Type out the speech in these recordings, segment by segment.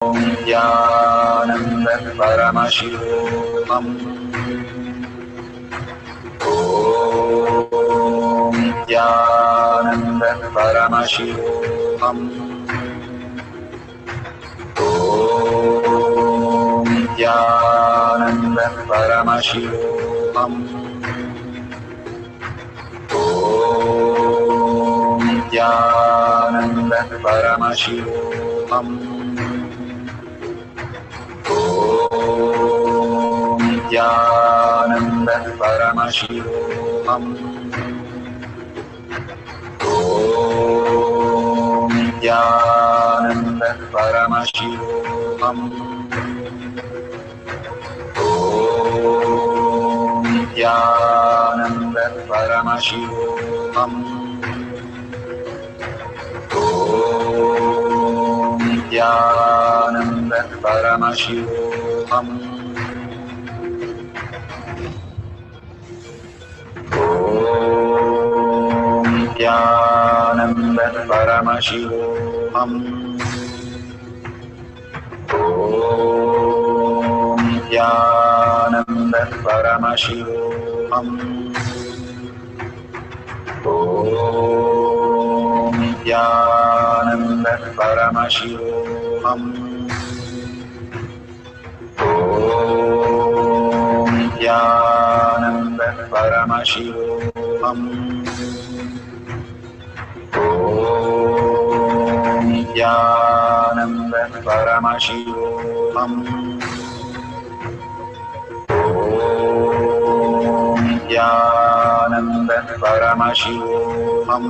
Nithyananda Paramashivoham. Om Nithyananda Paramashivoham. Om Nithyananda Paramashivoham. Om Nithyananda Paramashivoham. Om Nithyananda Paramashivoham. Om Nithyananda Paramashivoham. Om Nithyananda Paramashivoham. Om Nithyananda Paramashivoham. Om Nithyananda Paramashivoham. Om Nithyananda Paramashivoham. Om Nithyananda Paramashivoham. Om Nithyananda Paramashivoham. Om Nithyananda Paramashivoham. Om Nithyananda Paramashivoham.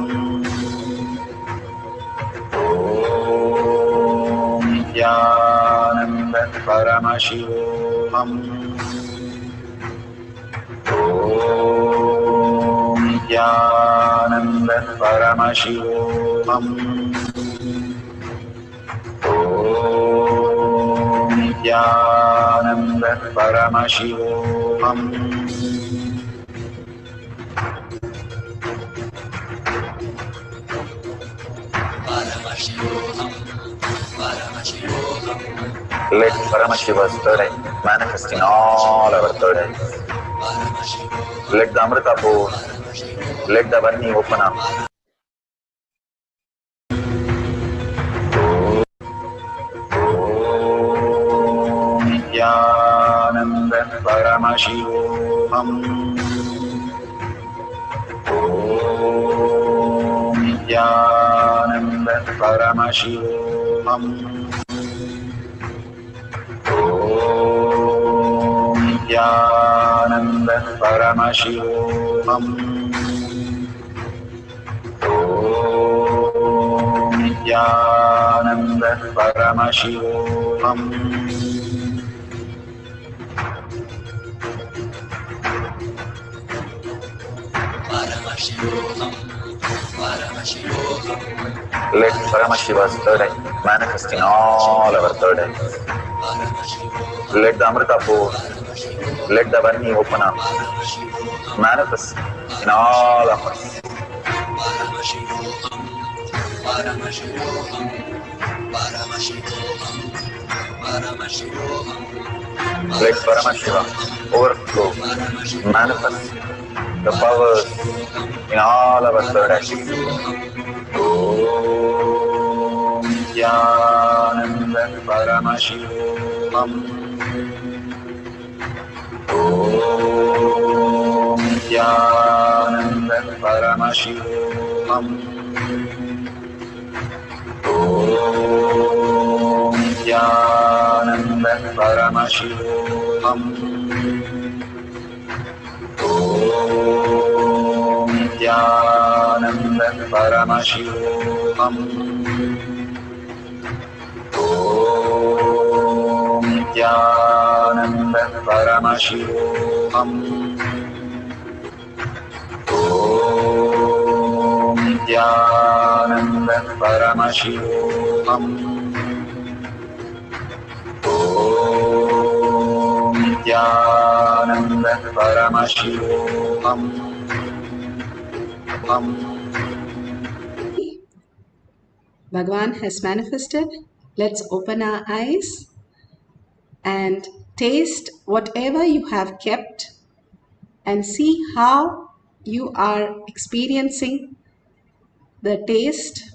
Om Nithyananda Paramashivoham. Om Nithyananda Paramashivoham. Om Nithyananda Paramashivoham. Paramashivoham, Paramashivoham. Let Paramashiva's third eye manifest in all our third eyes. Let the Amrita pour, let the Varni open up. Om Nithyananda Paramashivoham. Om Nithyananda Paramashivoham. Om Nithyananda Paramashivoham. Om Nithyananda Paramashivoham. Paramashivoham, Paramashivoham. Let Paramashiva's third eye manifest in all our third eyes. Let the Amrita pour, let the Varni open up. Manifest in all of us. Paramashivoham, Paramashivoham, Paramashivoham, Paramashivoham. Let Paramashiva overflow, manifest the powers in all our third eyes. Om Nithyananda Paramashivoham. Om Nithyananda Paramashivoham. Om Nithyananda Paramashivoham. Om Nithyananda Paramashivoham. Om Nithyananda Paramashivoham. Om Nithyananda Paramashivoham. Om Nithyananda Paramashivoham. Bhagavan has manifested. Let's open our eyes and taste whatever you have kept and see how you are experiencing the taste.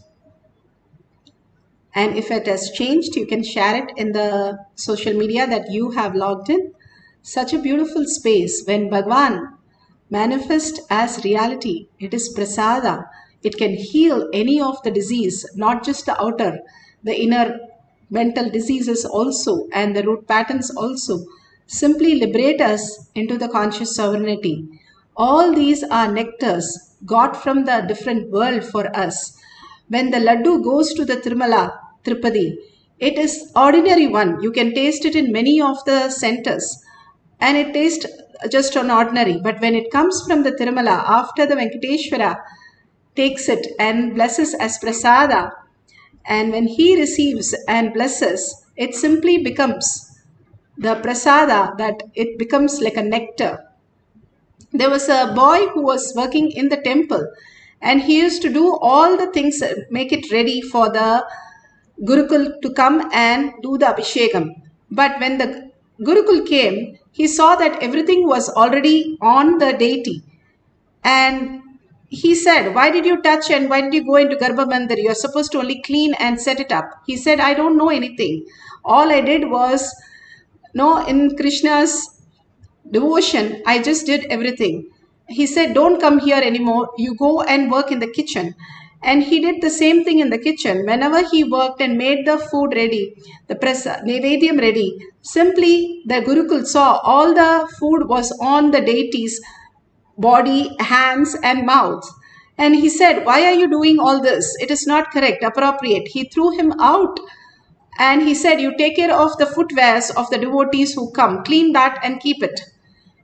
And if it has changed, you can share it in the social media that you have logged in. Such a beautiful space when Bhagwan manifests as reality. It is prasada. It can heal any of the disease, not just the outer, the inner mental diseases also, and the root patterns also. Simply liberate us into the conscious sovereignty. All these are nectars got from the different world for us. When the laddu goes to the Tirumala, Tirupati, it is ordinary one. You can taste it in many of the centers and it tastes just an ordinary. But when it comes from the Tirumala, after the Venkateshwara takes it and blesses as prasada, and when he receives and blesses, it simply becomes the prasada, that it becomes like a nectar. There was a boy who was working in the temple and he used to do all the things, make it ready for the Gurukul to come and do the Abhishekam. But when the Gurukul came, he saw that everything was already on the deity. And he said, why did you touch and why did you go into Garbha Mandir? You're supposed to only clean and set it up. He said, I don't know anything. All I did was, in Krishna's devotion, I just did everything. He said, don't come here anymore. You go and work in the kitchen. And he did the same thing in the kitchen. Whenever he worked and made the food ready, the Nevedyam ready, simply the Gurukul saw all the food was on the deity's body, hands and mouth. And he said, why are you doing all this? It is not correct, appropriate. He threw him out. And he said, you take care of the footwears of the devotees who come, clean that and keep it.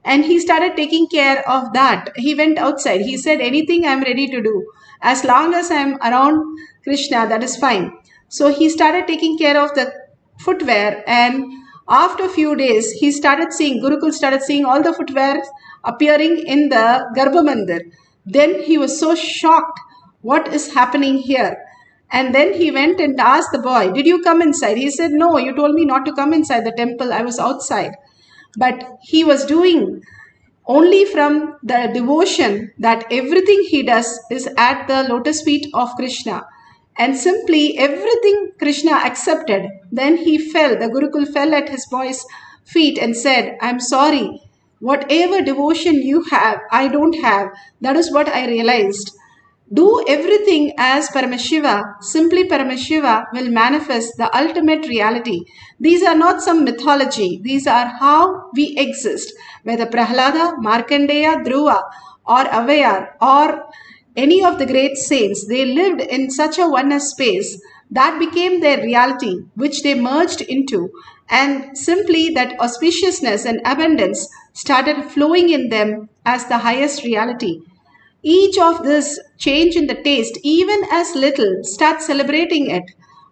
And he started taking care of that. He went outside. He said, anything I'm ready to do. As long as I'm around Krishna, that is fine. So he started taking care of the footwear. And after a few days, he started seeing, Gurukul started seeing all the footwear appearing in the Garbha Mandir. Then he was so shocked. What is happening here? And then he went and asked the boy, did you come inside? He said, no, you told me not to come inside the temple. I was outside. But he was doing only from the devotion that everything he does is at the lotus feet of Krishna. And simply everything Krishna accepted. Then he fell, the Gurukul fell at his boy's feet and said, I'm sorry. Whatever devotion you have, I don't have. That is what I realized. Do everything as Paramashiva. Simply Paramashiva will manifest the ultimate reality. These are not some mythology. These are how we exist. Whether Prahlada, Markandeya, Dhruva or Avayar or any of the great saints, they lived in such a oneness space that became their reality, which they merged into. And simply that auspiciousness and abundance started flowing in them as the highest reality. Each of this change in the taste, even as little, start celebrating it.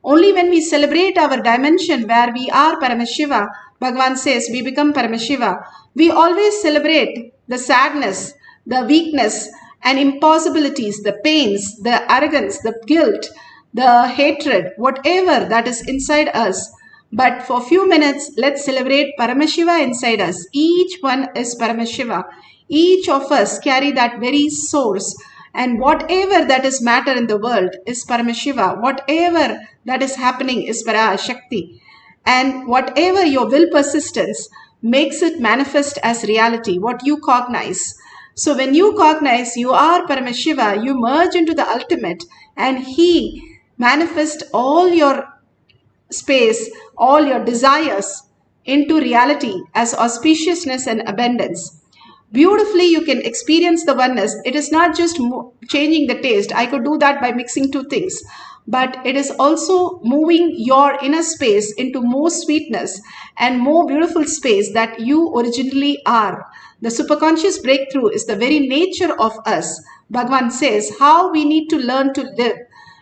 Only when we celebrate our dimension where we are Paramashiva, Bhagavan says we become Paramashiva, we always celebrate the sadness, the weakness and impossibilities, the pains, the arrogance, the guilt, the hatred, whatever that is inside us. But for a few minutes, let's celebrate Paramashiva inside us. Each one is Paramashiva. Each of us carry that very source, and whatever that is matter in the world is Paramashiva. Whatever that is happening is Parashakti. And whatever your will persistence makes it manifest as reality, what you cognize. So when you cognize you are Paramashiva, you merge into the ultimate and he manifests all your space, all your desires into reality as auspiciousness and abundance. Beautifully you can experience the oneness. It is not just changing the taste. I could do that by mixing two things. But it is also moving your inner space into more sweetness and more beautiful space that you originally are. The superconscious breakthrough is the very nature of us. Bhagavan says how we need to learn to live.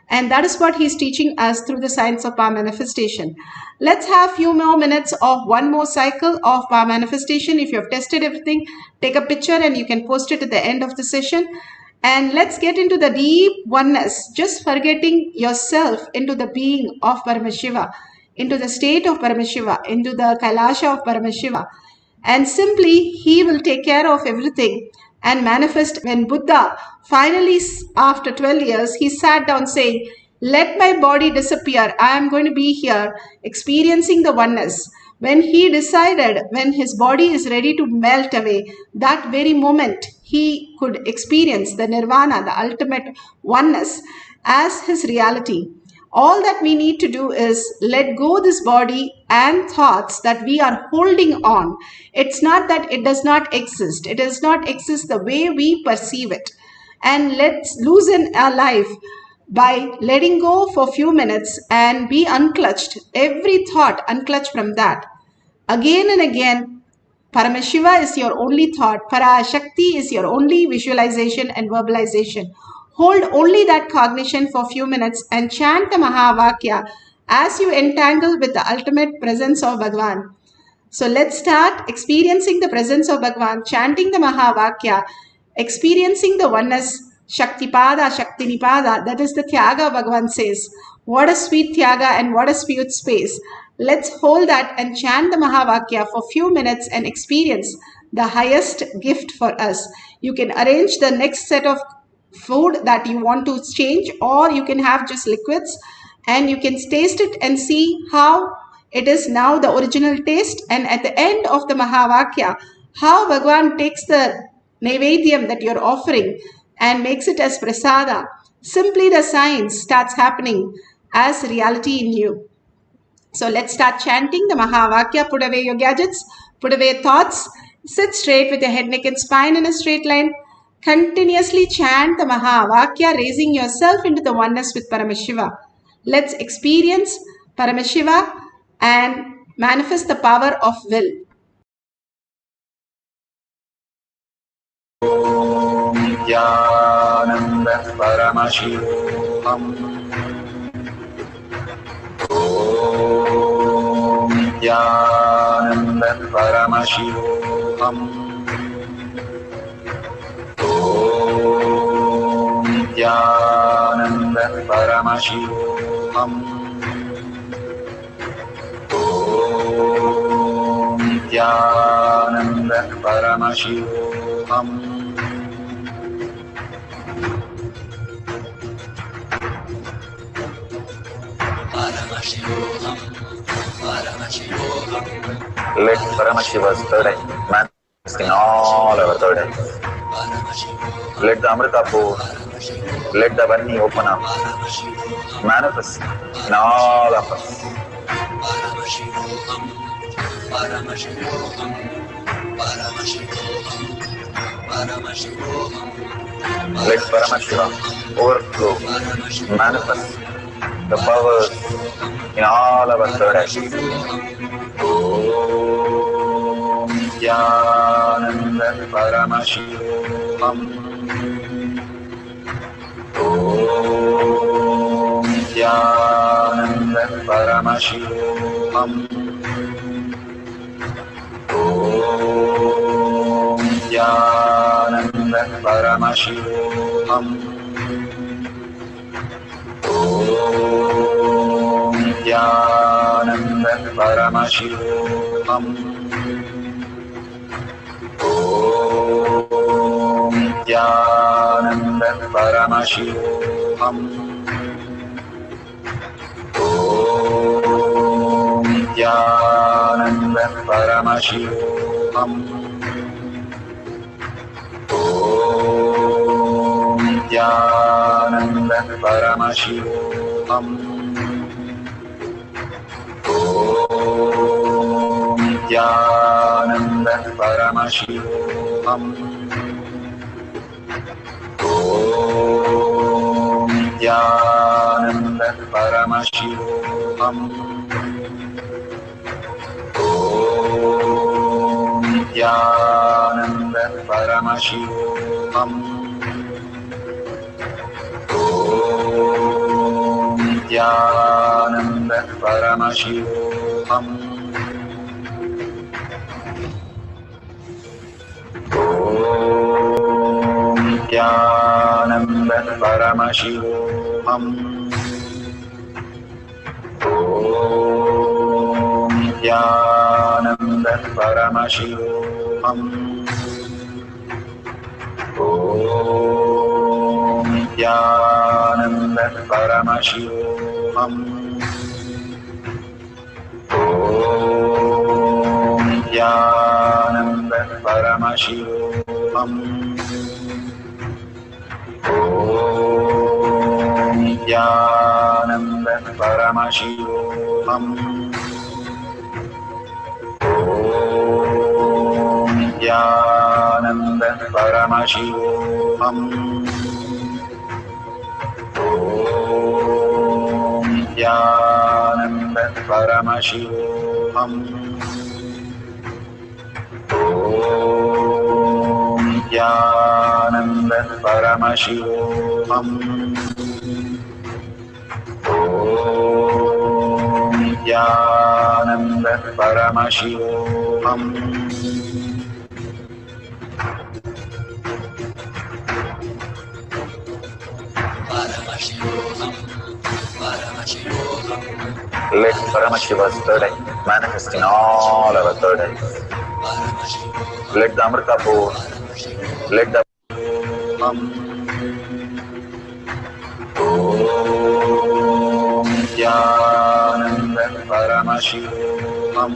And that is what he's teaching us through the science of power manifestation. Let's have a few more minutes of one more cycle of power manifestation. If you have tested everything, take a picture and you can post it at the end of the session. And let's get into the deep oneness, just forgetting yourself into the being of Paramashiva. into the state of Paramashiva, into the Kailasha of Paramashiva, and simply he will take care of everything and manifest. When Buddha finally, after 12 years, he sat down saying, let my body disappear, I am going to be here experiencing the oneness. When he decided, when his body is ready to melt away, that very moment he could experience the nirvana, the ultimate oneness, as his reality. All that we need to do is let go this body and thoughts that we are holding on. It's not that it does not exist. It does not exist the way we perceive it. And let's loosen our life by letting go for a few minutes and be unclutched. Every thought unclutched from that. Again and again, Paramashiva is your only thought. Parashakti is your only visualization and verbalization. Hold only that cognition for a few minutes and chant the Mahavakya as you entangle with the ultimate presence of Bhagavan. So let's start experiencing the presence of Bhagavan, chanting the Mahavakya, experiencing the oneness, Shaktipada, Shaktinipada. That is the Tyaga, Bhagavan says. What a sweet Tyaga and what a sweet space. Let's hold that and chant the Mahavakya for a few minutes and experience the highest gift for us. You can arrange the next set of food that you want to change, or you can have just liquids and you can taste it and see how it is now the original taste. And at the end of the Mahavakya, how Bhagavan takes the Naivedyam that you're offering and makes it as prasada. Simply the science starts happening as reality in you. So let's start chanting the Mahavakya. Put away your gadgets, put away thoughts, sit straight with your head, neck and spine in a straight line. Continuously chant the Mahavakya, raising yourself into the oneness with Paramashiva. Let's experience Paramashiva and manifest the power of will. Nithyananda Paramashivoham. Om Nithyananda Paramashivoham. Om Nithyananda Paramashivoham. Om Nithyananda Paramashivoham. Paramashivoham, Paramashivoham. Let Paramashiva's third eye manifest in all our third eyes. Let the Amrita pour, let the Varni open up, manifest in all of us. Paramashivoham, Paramashivoham, Paramashivoham, Paramashivoham. Let Paramashiva overflow, manifest the powers in all our third eyes. Om Nithyananda Paramashivoham. Om Nithyananda Paramashivoham. Om Nithyananda Paramashivoham. Om Nithyananda Paramashivoham. Om Nithyananda Paramashivoham. Om Nithyananda Paramashivoham. Om Nithyananda Paramashivoham. Om Nithyananda Paramashivoham. Om Nithyananda Paramashivoham. Om Nithyananda Paramashivoham. Om Nithyananda Paramashivoham. Om Nithyananda Paramashivoham. Om Nithyananda Paramashivoham. Om Nithyananda Paramashivoham. Om Nithyananda Paramashivoham. Om Nithyananda Paramashivoham. Om Nithyananda Paramashivoham. Om Nithyananda Paramashivoham. Om Nithyananda Paramashivoham. Om Nithyananda Paramashivoham. Paramashivoham, Paramashivoham, Let Paramashiva's third eye manifest in all our third eyes. Paramashivoham, Let the Amrita pour, let the Om Nithyananda Paramashivoham.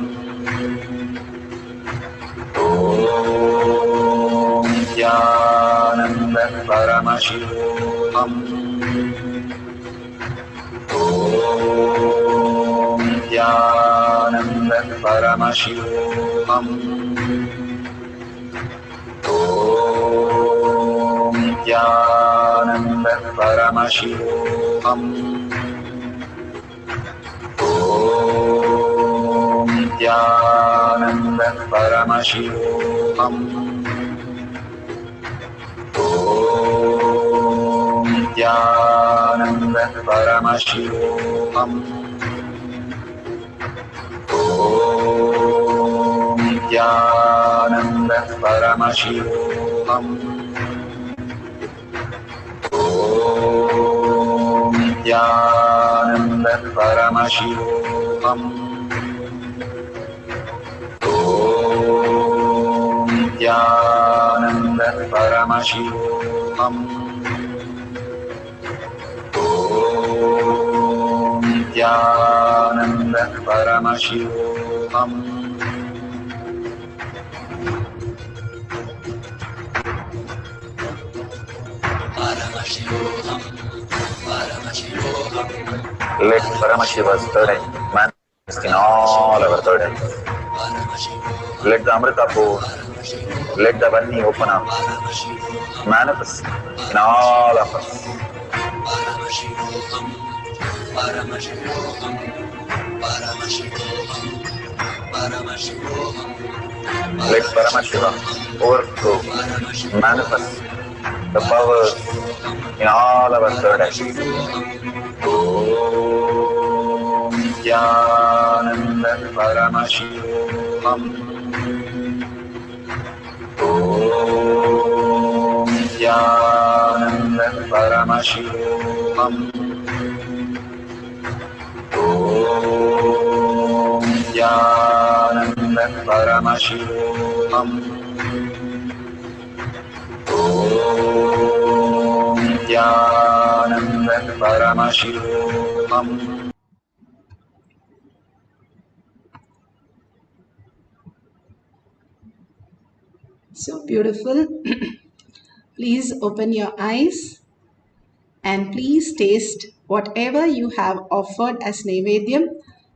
Om Nithyananda Paramashivoham. Om Nithyananda Paramashivoham. Om Nithyananda Paramashivoham. Om Nithyananda Paramashivoham. Om Nithyananda Paramashivoham. Om Nithyananda Paramashivoham. Om Nithyananda Paramashivoham. Om Nithyananda Paramashivoham. Om Nithyananda Paramashivoham. Paramashivoham, Paramashivoham, Let Paramashiva's third eye manifest in all our third eyes. Paramashivoham, Let the Amrita pour, let the Vani open up, Paramashivoham, manifest in all of us. Paramashivoham, Paramashivoham, Paramashivoham, Paramashivoham, Let Paramashiva overflow, manifest the powers in all our third eyes. Om Nithyananda Paramashivoham. Om Nithyananda Paramashivoham. Om Nithyananda Paramashivoham. Om Nithyananda Paramashivoham. So beautiful. Please open your eyes and please taste whatever you have offered as Naivedyam.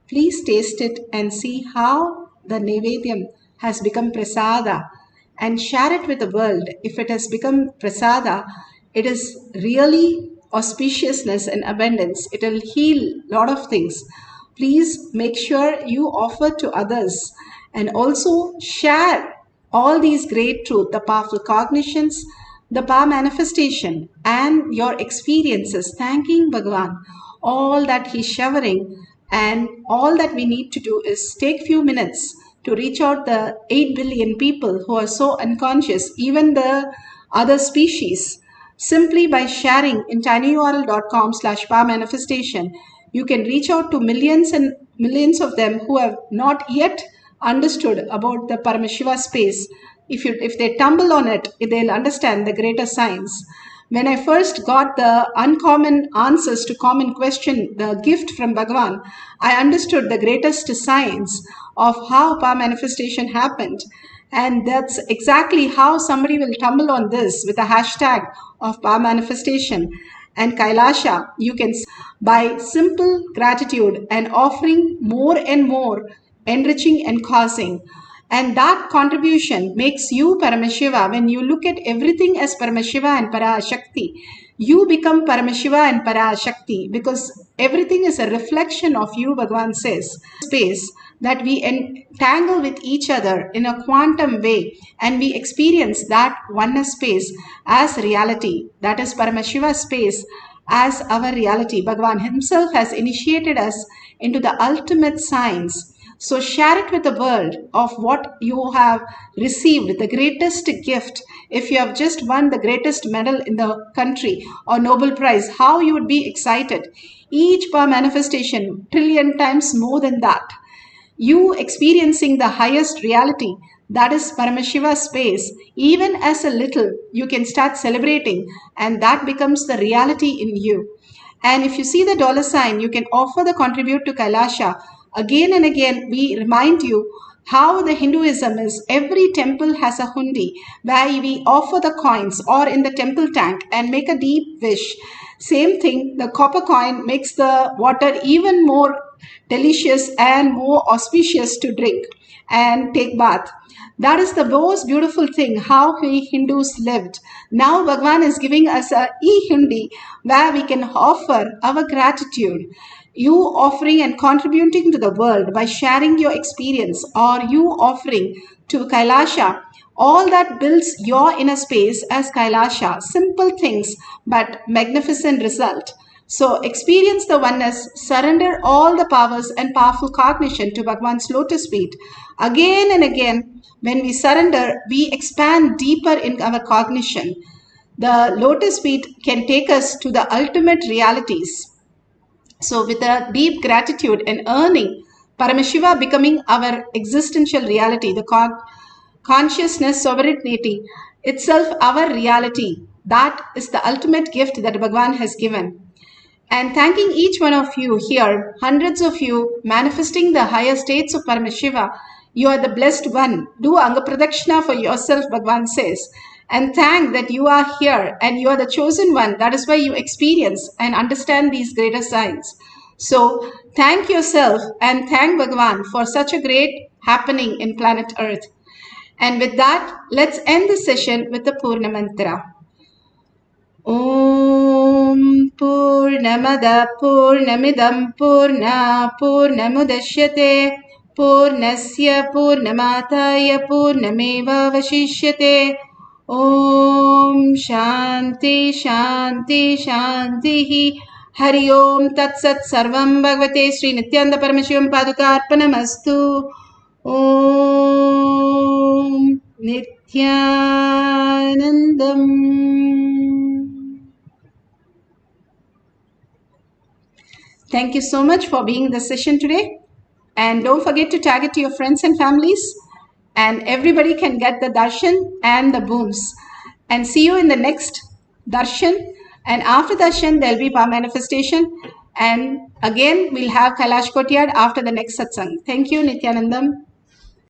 Please taste it and see how the Naivedyam has become prasada and share it with the world. If it has become prasada, it is really auspiciousness and abundance. It will heal a lot of things. Please make sure you offer to others and also share all these great truth, the powerful cognitions, the power manifestation, and your experiences, thanking Bhagavan, all that he's showering. And all that we need to do is take few minutes to reach out the 8 billion people who are so unconscious, even the other species, simply by sharing in tinyurl.com/power manifestation. You can reach out to millions and millions of them who have not yet understood about the Paramashiva space. If they tumble on it, they'll understand the greater science. When I first got the uncommon answers to common question, the gift from Bhagavan, I understood the greatest science of how power manifestation happened. And that's exactly how somebody will tumble on this with a hashtag of power manifestation. And Kailasha, you can, by simple gratitude and offering more and more, enriching and causing. And that contribution makes you Paramashiva. When you look at everything as Paramashiva and Parashakti, you become Paramashiva and Parashakti, because everything is a reflection of you, Bhagavan says. Space that we entangle with each other in a quantum way, and we experience that oneness space as reality. That is Paramashiva space as our reality. Bhagavan himself has initiated us into the ultimate science. So share it with the world of what you have received, the greatest gift. If you have just won the greatest medal in the country or Nobel Prize, how you would be excited. Each power manifestation, trillion times more than that. You experiencing the highest reality, that is Paramashiva space, even as a little, you can start celebrating, and that becomes the reality in you. And if you see the dollar sign, you can offer the contribute to Kailasha. Again and again, we remind you how the Hinduism is. Every temple has a hundi where we offer the coins, or in the temple tank, and make a deep wish. Same thing, the copper coin makes the water even more delicious and more auspicious to drink and take bath. That is the most beautiful thing, how we Hindus lived. Now Bhagavan is giving us a e-hundi where we can offer our gratitude. You offering and contributing to the world by sharing your experience, or you offering to Kailasha, all that builds your inner space as Kailasha. Simple things, but magnificent result. So experience the oneness, surrender all the powers and powerful cognition to Bhagavan's lotus feet. Again and again, when we surrender, we expand deeper in our cognition. The lotus feet can take us to the ultimate realities. So with a deep gratitude and earning, Paramashiva becoming our existential reality, the consciousness sovereignty itself our reality. That is the ultimate gift that Bhagavan has given. And thanking each one of you here, hundreds of you manifesting the higher states of Paramashiva. You are the blessed one. Do Anga Pradakshina for yourself, Bhagavan says. And thank that you are here and you are the chosen one. That is why you experience and understand these greater signs. So thank yourself and thank Bhagavan for such a great happening in planet Earth. And with that, let's end the session with the Purna Mantra. Om Purnamada Purnamidam Purna Purnamudashyate Purnasya Purnamataya Purnameva Vashishyate. Om Shanti Shanti Shanti. Hari Om Tat Sat Sarvam Bhagavate Sri Nithyananda Paramashivam Padukarpanamastu. Om Nithyanandam. Thank you so much for being in the session today. And don't forget to tag it to your friends and families. And everybody can get the darshan and the booms. And see you in the next darshan. And after darshan, there'll be power manifestation. And again, we'll have Kailash Kotyad after the next satsang. Thank you, Nithyanandam.